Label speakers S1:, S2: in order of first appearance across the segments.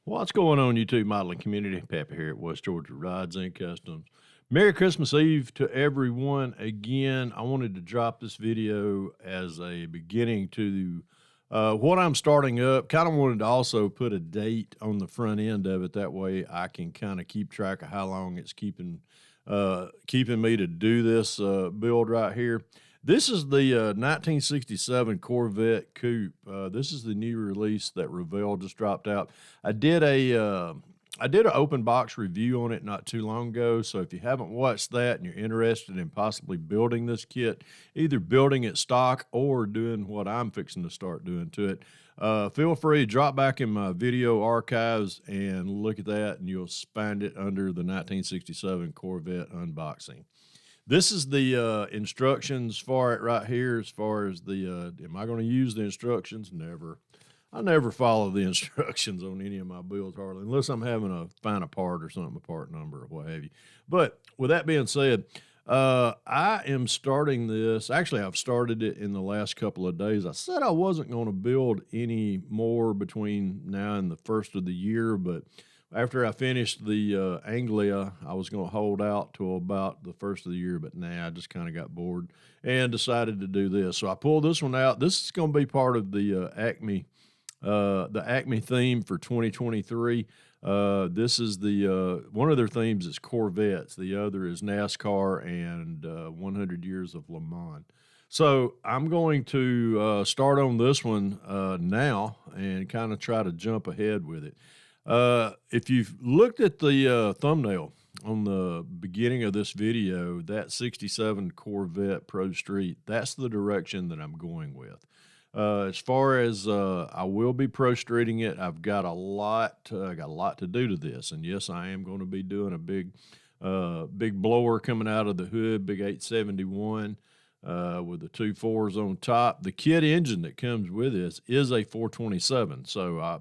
S1: What's going on, YouTube modeling community? Papa here at West Georgia Rides and Customs. Merry Christmas Eve to everyone. Again, I wanted to drop this video as a beginning to what I'm starting up. Kind of wanted to also put a date on the front end of it. That way I can kind of keep track of how long it's keeping me to do this build right here. This is the 1967 Corvette Coupe. This is the new release that Revell just dropped out. I did an open box review on it not too long ago. So if you haven't watched that and you're interested in possibly building this kit, either building it stock or doing what I'm fixing to start doing to it, feel free to drop back in my video archives and look at that, and you'll find it under the 1967 Corvette unboxing. This is the instructions for it right here. As far as the, am I going to use the instructions? Never. I never follow the instructions on any of my builds hardly, unless I'm having to find a part or something, a part number or what have you. But with that being said, I am starting this. Actually, I've started it in the last couple of days. I said I wasn't going to build any more between now and the first of the year, but after I finished the Anglia, I was going to hold out till about the first of the year, but I just kind of got bored and decided to do this. So I pulled this one out. This is going to be part of the Acme theme for 2023. This is the one of their themes is Corvettes. The other is NASCAR and 100 Years of Le Mans. So I'm going to start on this one now and kind of try to jump ahead with it. If you've looked at the thumbnail on the beginning of this video, that 67 Corvette Pro Street, that's the direction that I'm going with. As far as I will be pro streeting it, I've got a lot to do to this, and yes, I am going to be doing a big blower coming out of the hood, big 871 with the 2.4s on top. The kit engine that comes with this is a 427, so I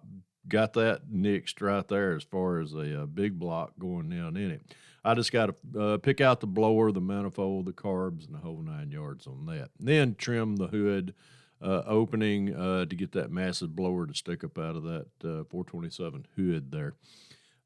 S1: got that nixed right there as far as a big block going down in it. I just got to pick out the blower, the manifold, the carbs, and the whole 9 yards on that. And then trim the hood opening to get that massive blower to stick up out of that 427 hood there.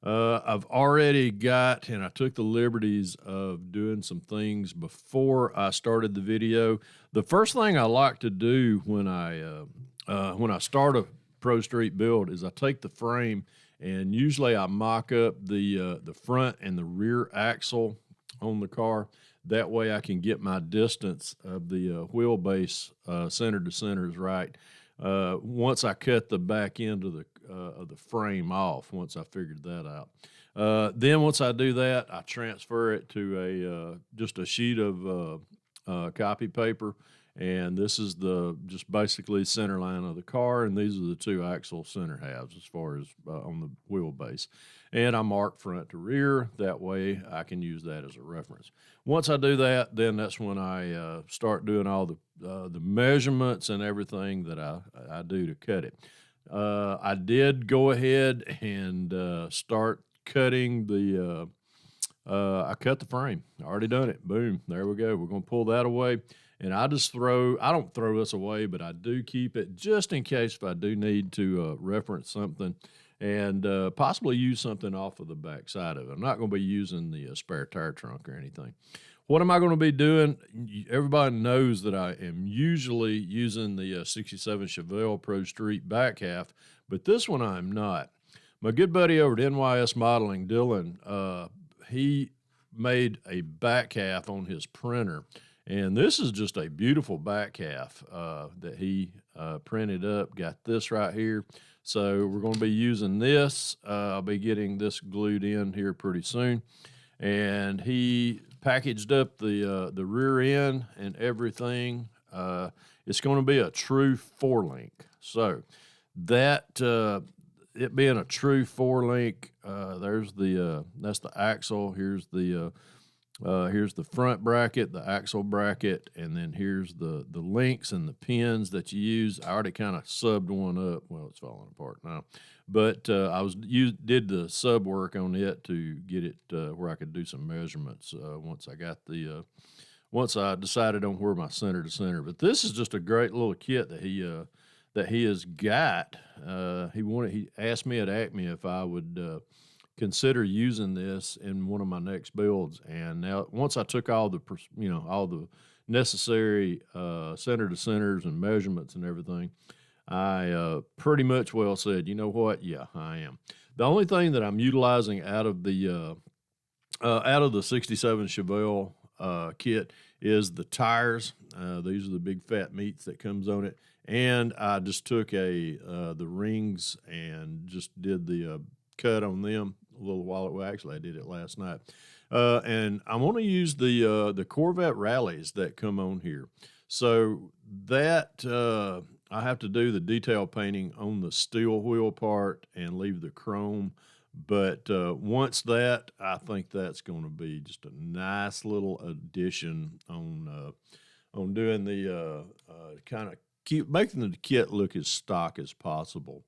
S1: I've already got, and I took the liberties of doing some things before I started the video. The first thing I like to do when I start a Pro Street build is I take the frame, and usually I mock up the front and the rear axle on the car. That way I can get my distance of the wheelbase center to center is right. Once I cut the back end of the frame off, once I figured that out. Then once I do that, I transfer it to just a sheet of copy paper. And this is just basically center line of the car, and these are the two axle center halves as far as on the wheelbase. And I mark front to rear. That way I can use that as a reference. Once I do that, then that's when I start doing all the measurements and everything that I do to cut it. I did go ahead and start cutting I cut the frame. I already done it. Boom. There we go. We're going to pull that away. And I don't throw this away, but I do keep it just in case if I do need to reference something and possibly use something off of the back side of it. I'm not going to be using the spare tire trunk or anything. What am I going to be doing? Everybody knows that I am usually using the 67 Chevelle Pro Street back half, but this one I'm not. My good buddy over at NYS Modeling, Dylan, he made a back half on his printer. And this is just a beautiful back half that he printed up. Got this right here. So we're going to be using this. I'll be getting this glued in here pretty soon. And he packaged up the rear end and everything. It's going to be a true 4-link. So that it being a true 4-link, that's the axle. Here's the front bracket, the axle bracket, and then here's the links and the pins that you use. I already kind of subbed one up. Well, it's falling apart now, but I did the sub work on it to get it where I could do some measurements once I decided on where my center to center. But this is just a great little kit that that he has got. He asked me at Acme if I would consider using this in one of my next builds. And now, once I took all all the necessary center to centers and measurements and everything, I pretty much well said, you know what? Yeah, I am. The only thing that I'm utilizing out of the '67 Chevelle kit is the tires. These are the big fat meats that comes on it, and I just took the rings and just did the cut on them a little while ago. Actually, I did it last night, and I want to use the Corvette rallies that come on here. So that I have to do the detail painting on the steel wheel part and leave the chrome. But I think that's going to be just a nice little addition on doing the kind of keep making the kit look as stock as possible.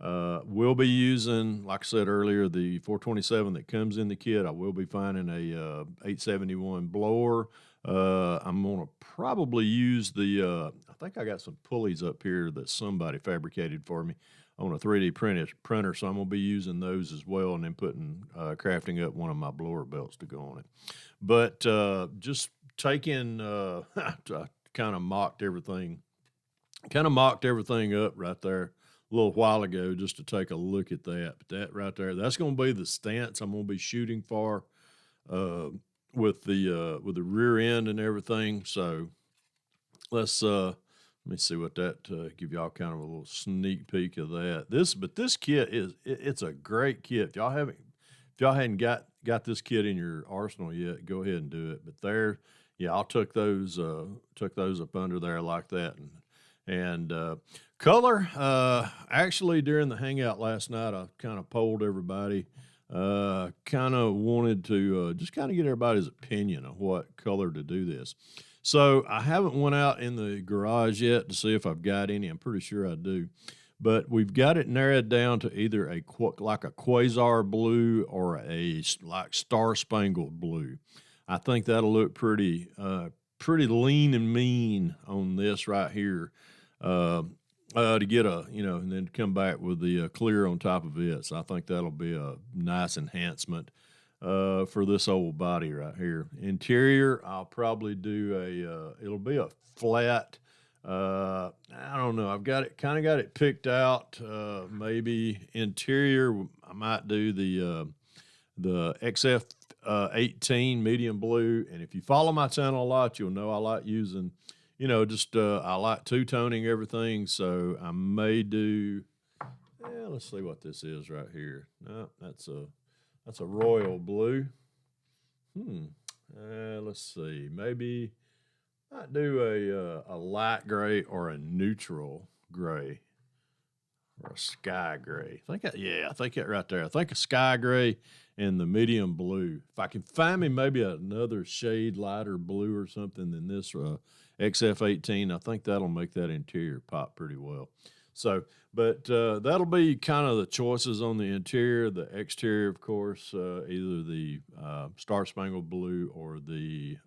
S1: We'll be using, like I said earlier, the 427 that comes in the kit. I will be finding a 871 blower. I'm going to probably use I think I got some pulleys up here that somebody fabricated for me on a 3D printer, so I'm going to be using those as well, and then crafting up one of my blower belts to go on it. But just taking, I kind of mocked everything up right there a little while ago just to take a look at that. But that right there, that's going to be the stance I'm going to be shooting for with the rear end and everything. So let me see what that give y'all kind of a little sneak peek of that. This kit it's a great kit. If y'all hadn't got this kit in your arsenal yet, go ahead and do it. But I'll took those up under there like that. And color, actually during the hangout last night, I kind of polled everybody. Kind of wanted to just kind of get everybody's opinion of what color to do this. So I haven't went out in the garage yet to see if I've got any. I'm pretty sure I do. But we've got it narrowed down to either like a quasar blue or a like star spangled blue. I think that'll look pretty lean and mean on this right here. To get and then come back with the clear on top of it. So I think that'll be a nice enhancement for this old body right here. Interior, I'll probably do it'll be a flat. I don't know. I've got it picked out. Maybe interior, I might do the XF 18 medium blue. And if you follow my channel a lot, you'll know I like using. I like two-toning everything, so I may do. Let's see what this is right here. No, that's a royal blue. Let's see. Maybe I do a light gray or a neutral gray or a sky gray. I think that right there. I think a sky gray and the medium blue. If I can find me maybe another shade lighter blue or something than this XF18, I think that'll make that interior pop pretty well. So, but that'll be kind of the choices on the interior. The exterior, of course, either the Star Spangled Blue or the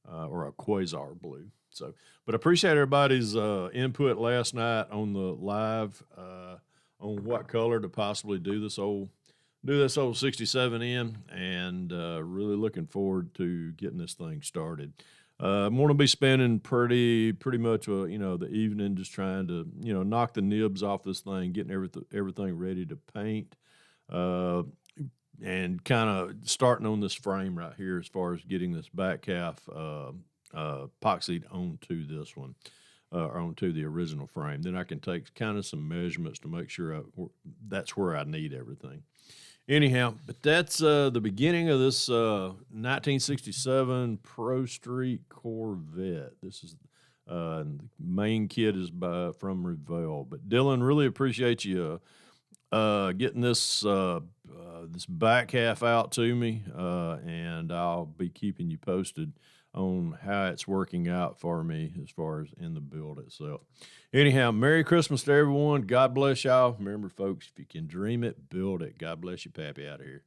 S1: or a Quasar Blue. So, but I appreciate everybody's input last night on the live on what color to possibly do this old 67 in, and really looking forward to getting this thing started. I'm going to be spending pretty much the evening just trying to knock the nibs off this thing, getting everything ready to paint, and kind of starting on this frame right here as far as getting this back half epoxied onto this one, or onto the original frame. Then I can take kind of some measurements to make sure that's where I need everything. Anyhow, but that's the beginning of this 1967 Pro Street Corvette. This is the main kit is from Revell. But Dylan, really appreciate you getting this this back half out to me, and I'll be keeping you posted on how it's working out for me as far as in the build itself. Anyhow, Merry Christmas to everyone. God bless y'all. Remember, folks, if you can dream it, build it. God bless you, Pappy, out of here.